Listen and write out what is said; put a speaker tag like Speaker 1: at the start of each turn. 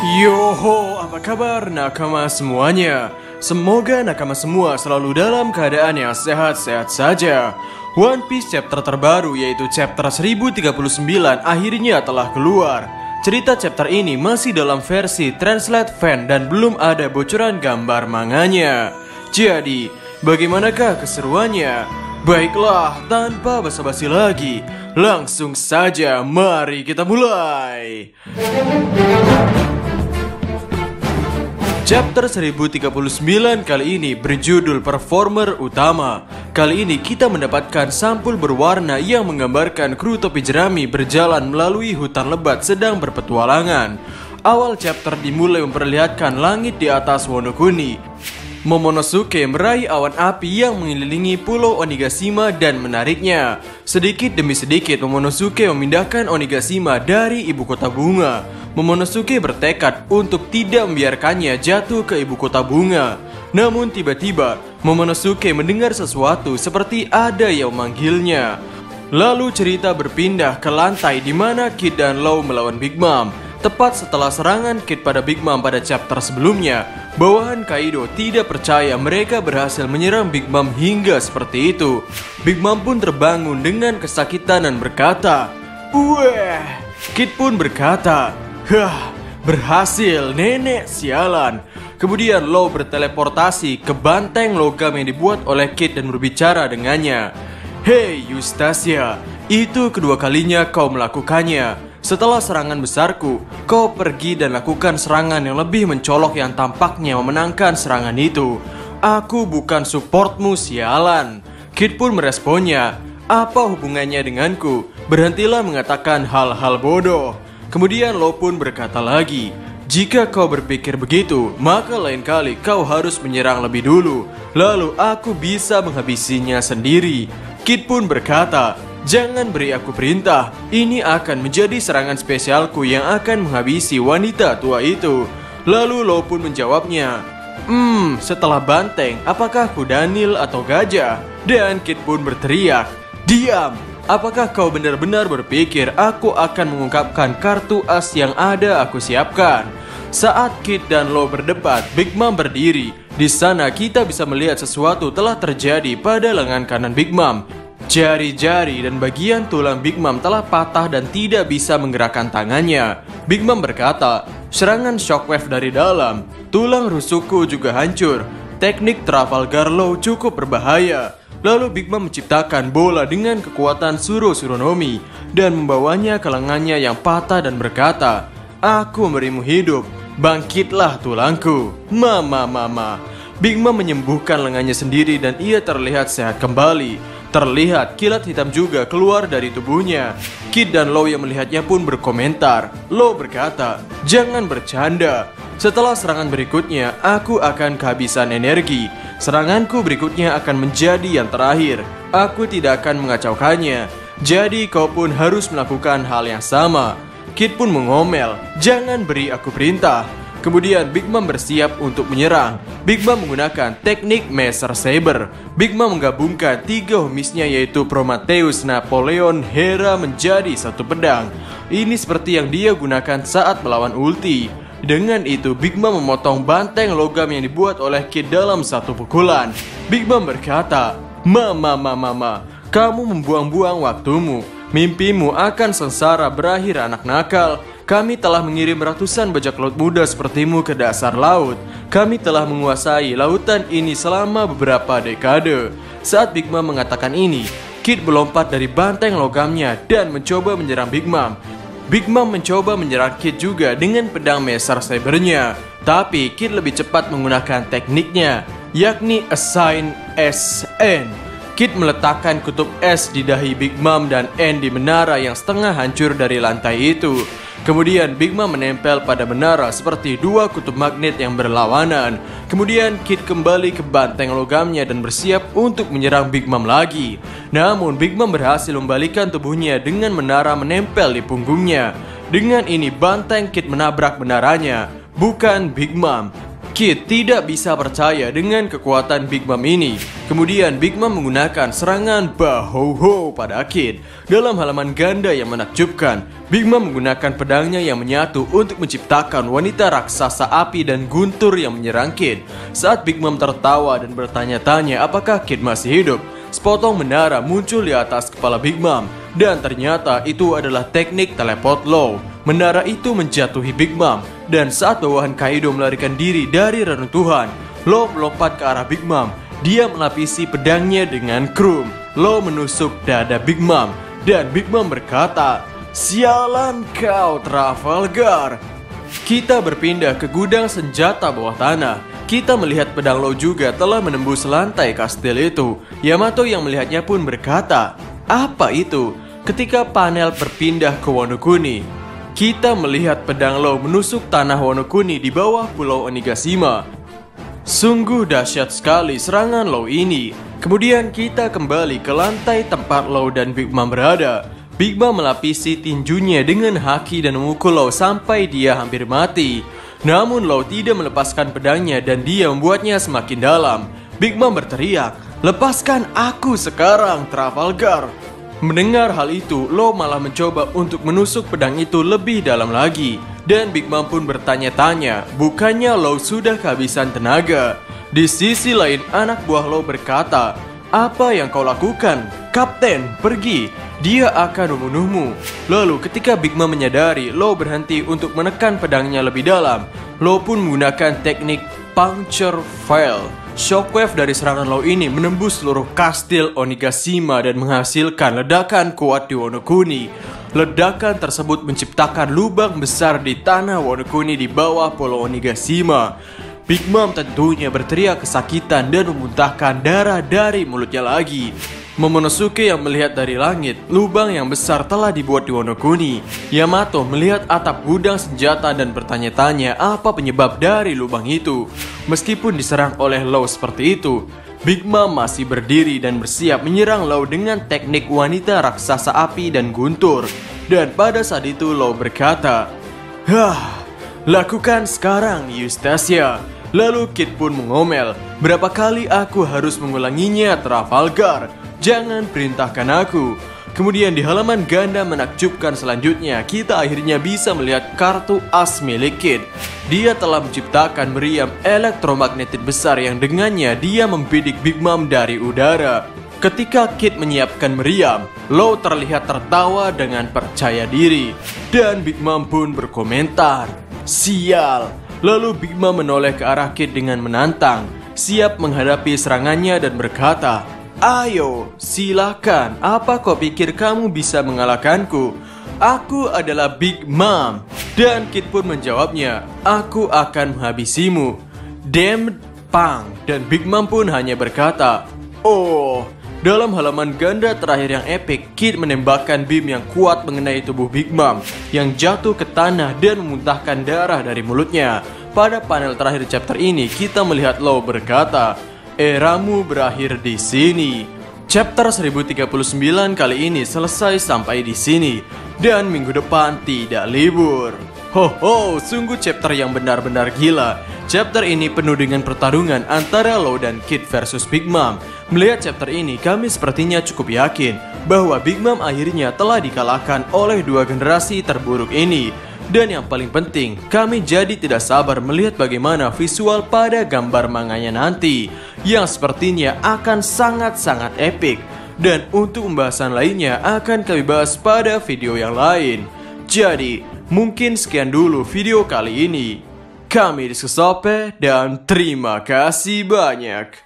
Speaker 1: Yoho, apa kabar nakama semuanya? Semoga nakama semua selalu dalam keadaan yang sehat-sehat saja. One Piece chapter terbaru yaitu chapter 1039 akhirnya telah keluar. Cerita chapter ini masih dalam versi translate fan dan belum ada bocoran gambar manganya. Jadi, bagaimanakah keseruannya? Baiklah, tanpa basa-basi lagi, langsung saja mari kita mulai. Chapter 1039 kali ini berjudul Performer Utama. Kali ini kita mendapatkan sampul berwarna yang menggambarkan kru topi jerami berjalan melalui hutan lebat sedang berpetualangan. Awal chapter dimulai memperlihatkan langit di atas Wano Kuni. Momonosuke meraih awan api yang mengelilingi pulau Onigashima dan menariknya. Sedikit demi sedikit Momonosuke memindahkan Onigashima dari ibu kota bunga. Momonosuke bertekad untuk tidak membiarkannya jatuh ke ibu kota bunga. Namun tiba-tiba Momonosuke mendengar sesuatu seperti ada yang memanggilnya. Lalu cerita berpindah ke lantai di mana Kid dan Law melawan Big Mom. Tepat setelah serangan Kid pada Big Mom pada chapter sebelumnya, bawahan Kaido tidak percaya mereka berhasil menyerang Big Mom hingga seperti itu. Big Mom pun terbangun dengan kesakitan dan berkata, "Weh." Kid pun berkata, "Hah, berhasil nenek sialan." Kemudian Law berteleportasi ke banteng logam yang dibuat oleh Kid dan berbicara dengannya. "Hei Eustacia, itu kedua kalinya kau melakukannya. Setelah serangan besarku, kau pergi dan lakukan serangan yang lebih mencolok yang tampaknya memenangkan serangan itu. Aku bukan supportmu sialan." Kid pun meresponnya, "Apa hubungannya denganku? Berhentilah mengatakan hal-hal bodoh." Kemudian Law pun berkata lagi, "Jika kau berpikir begitu, maka lain kali kau harus menyerang lebih dulu. Lalu aku bisa menghabisinya sendiri." Kid pun berkata, "Jangan beri aku perintah, ini akan menjadi serangan spesialku yang akan menghabisi wanita tua itu." Lalu Law pun menjawabnya, setelah banteng, apakah kudanil atau gajah?" Dan Kid pun berteriak, "Diam! Apakah kau benar-benar berpikir aku akan mengungkapkan kartu as yang ada aku siapkan?" Saat Kid dan Law berdebat, Big Mom berdiri. Di sana kita bisa melihat sesuatu telah terjadi pada lengan kanan Big Mom. Jari-jari dan bagian tulang Big Mom telah patah dan tidak bisa menggerakkan tangannya. Big Mom berkata, "Serangan shockwave dari dalam. Tulang rusukku juga hancur. Teknik Trafalgar Law cukup berbahaya." Lalu Big Mom menciptakan bola dengan kekuatan Surosuronomi dan membawanya ke lengannya yang patah dan berkata, "Aku memberimu hidup. Bangkitlah tulangku. Mama." Big Mom menyembuhkan lengannya sendiri dan ia terlihat sehat kembali. Terlihat kilat hitam juga keluar dari tubuhnya. Kid dan Law yang melihatnya pun berkomentar. Law berkata, "Jangan bercanda. Setelah serangan berikutnya, aku akan kehabisan energi. Seranganku berikutnya akan menjadi yang terakhir. Aku tidak akan mengacaukannya. Jadi kau pun harus melakukan hal yang sama." Kid pun mengomel, "Jangan beri aku perintah." Kemudian Big Mom bersiap untuk menyerang. Big Mom menggunakan teknik Master Saber. Big Mom menggabungkan tiga homisnya yaitu Prometheus, Napoleon, Hera menjadi satu pedang. Ini seperti yang dia gunakan saat melawan ulti. Dengan itu Big Mom memotong banteng logam yang dibuat oleh Kid dalam satu pukulan. Big Mom berkata, Mama, kamu membuang-buang waktumu. Mimpimu akan sengsara berakhir anak nakal. Kami telah mengirim ratusan bajak laut muda sepertimu ke dasar laut. Kami telah menguasai lautan ini selama beberapa dekade." Saat Big Mom mengatakan ini, Kid melompat dari banteng logamnya dan mencoba menyerang Big Mom. Big Mom mencoba menyerang Kid juga dengan pedang Master Saber-nya. Tapi Kid lebih cepat menggunakan tekniknya, yakni Assign SN. Kid meletakkan kutub S di dahi Big Mom dan N di menara yang setengah hancur dari lantai itu. Kemudian Big Mom menempel pada menara seperti dua kutub magnet yang berlawanan. Kemudian Kid kembali ke banteng logamnya dan bersiap untuk menyerang Big Mom lagi. Namun Big Mom berhasil membalikkan tubuhnya dengan menara menempel di punggungnya. Dengan ini banteng Kid menabrak menaranya, bukan Big Mom. Kid tidak bisa percaya dengan kekuatan Big Mom ini. Kemudian Big Mom menggunakan serangan Baho-Ho pada Kid. Dalam halaman ganda yang menakjubkan, Big Mom menggunakan pedangnya yang menyatu untuk menciptakan wanita raksasa api dan guntur yang menyerang Kid. Saat Big Mom tertawa dan bertanya-tanya apakah Kid masih hidup, sepotong menara muncul di atas kepala Big Mom. Dan ternyata itu adalah teknik teleport Law. Menara itu menjatuhi Big Mom. Dan saat bawahan Kaido melarikan diri dari reruntuhan, Law melompat ke arah Big Mom. Dia melapisi pedangnya dengan krum. Law menusuk dada Big Mom. Dan Big Mom berkata, "Sialan kau, Trafalgar." Kita berpindah ke gudang senjata bawah tanah. Kita melihat pedang Law juga telah menembus lantai kastil itu. Yamato yang melihatnya pun berkata, "Apa itu?" Ketika panel berpindah ke Wano Kuni, kita melihat pedang Law menusuk tanah Wano Kuni di bawah pulau Onigashima. Sungguh dahsyat sekali serangan Law ini. Kemudian kita kembali ke lantai tempat Law dan Big Mom berada. Big Mom melapisi tinjunya dengan haki dan memukul Law sampai dia hampir mati. Namun Law tidak melepaskan pedangnya dan dia membuatnya semakin dalam. Big Mom berteriak, "Lepaskan aku sekarang, Trafalgar." Mendengar hal itu, Law malah mencoba untuk menusuk pedang itu lebih dalam lagi. Dan Big Mom pun bertanya-tanya, bukannya Law sudah kehabisan tenaga? Di sisi lain, anak buah Law berkata, "Apa yang kau lakukan? Kapten, pergi. Dia akan membunuhmu." Lalu ketika Big Mom menyadari, Law berhenti untuk menekan pedangnya lebih dalam. Law pun menggunakan teknik puncture fail. Shockwave dari serangan Law ini menembus seluruh kastil Onigashima dan menghasilkan ledakan kuat di Wano Kuni. Ledakan tersebut menciptakan lubang besar di tanah Wano Kuni di bawah pulau Onigashima. Big Mom tentunya berteriak kesakitan dan memuntahkan darah dari mulutnya lagi. Momonosuke yang melihat dari langit, lubang yang besar telah dibuat di Wano Kuni. Yamato melihat atap gudang senjata dan bertanya-tanya apa penyebab dari lubang itu. Meskipun diserang oleh Law seperti itu, Big Mom masih berdiri dan bersiap menyerang Law dengan teknik wanita raksasa api dan guntur. Dan pada saat itu Law berkata, "Lakukan sekarang, Eustacia." Lalu Kid pun mengomel, "Berapa kali aku harus mengulanginya, Trafalgar? Jangan perintahkan aku." Kemudian di halaman ganda menakjubkan selanjutnya, kita akhirnya bisa melihat kartu as milik Kid. Dia telah menciptakan meriam elektromagnetik besar yang dengannya dia membidik Big Mom dari udara. Ketika Kid menyiapkan meriam, Law terlihat tertawa dengan percaya diri. Dan Big Mom pun berkomentar, "Sial." Lalu Big Mom menoleh ke arah Kid dengan menantang, siap menghadapi serangannya dan berkata, "Ayo, silakan. Apa kau pikir kamu bisa mengalahkanku? Aku adalah Big Mom." Dan Kid pun menjawabnya, "Aku akan menghabisimu." Damn pang. Dan Big Mom pun hanya berkata, "Oh." Dalam halaman ganda terakhir yang epik, Kid menembakkan beam yang kuat mengenai tubuh Big Mom yang jatuh ke tanah dan memuntahkan darah dari mulutnya. Pada panel terakhir chapter ini, kita melihat Law berkata, "Eramu berakhir di sini." Chapter 1039 kali ini selesai sampai di sini. Dan minggu depan tidak libur. Sungguh chapter yang benar-benar gila. Chapter ini penuh dengan pertarungan antara Law dan Kid versus Big Mom. Melihat chapter ini, kami sepertinya cukup yakin bahwa Big Mom akhirnya telah dikalahkan oleh dua generasi terburuk ini. Dan yang paling penting, kami jadi tidak sabar melihat bagaimana visual pada gambar manganya nanti, yang sepertinya akan sangat-sangat epik. Dan untuk pembahasan lainnya akan kami bahas pada video yang lain. Jadi, mungkin sekian dulu video kali ini. Kami Diskusope dan terima kasih banyak.